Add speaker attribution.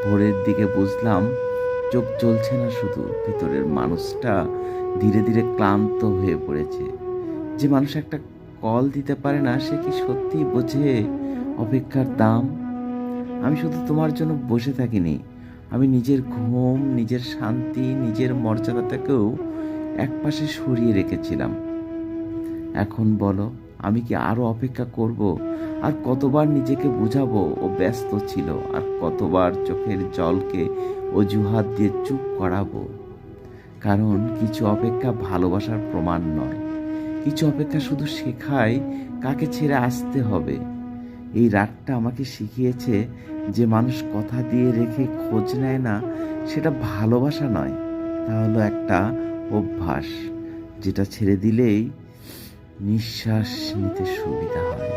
Speaker 1: ভোরের দিকে বুঝলাম চোখ জ্বলছে না, শুধু ভিতরের মানুষটা ধীরে ধীরে ক্লান্ত হয়ে পড়েছে। যে মানুষ একটা কল দিতে পারে না, সে কি সত্যিই বোঝে অপেক্ষার দাম? আমি শুধু তোমার জন্য বসে থাকিনি, আমি নিজের ঘুম, নিজের শান্তি, নিজের মর্যাদাটাকেও একপাশে সরিয়ে রেখেছিলাম। এখন বলো, আমি কি আরো অপেক্ষা করব? আর কতবার নিজেকে বুঝাবো ও ব্যস্ত ছিল, আর কতবার চোখের জলকে অজুহাত দিয়ে চুপ করাবো? কারণ কিছু অপেক্ষা ভালোবাসার প্রমাণ নয়, কিছু অপেক্ষা শুধু শেখায় কাকে ছেড়ে আসতে হবে। এই রাতটা আমাকে শিখিয়েছে যে মানুষ কথা দিয়ে রেখে খোঁজ নেয় না, সেটা ভালোবাসা নয়, তা হলো একটা অভ্যাস, যেটা ছেড়ে দিলেই নিঃশ্বাস নিতে সুবিধা হয়।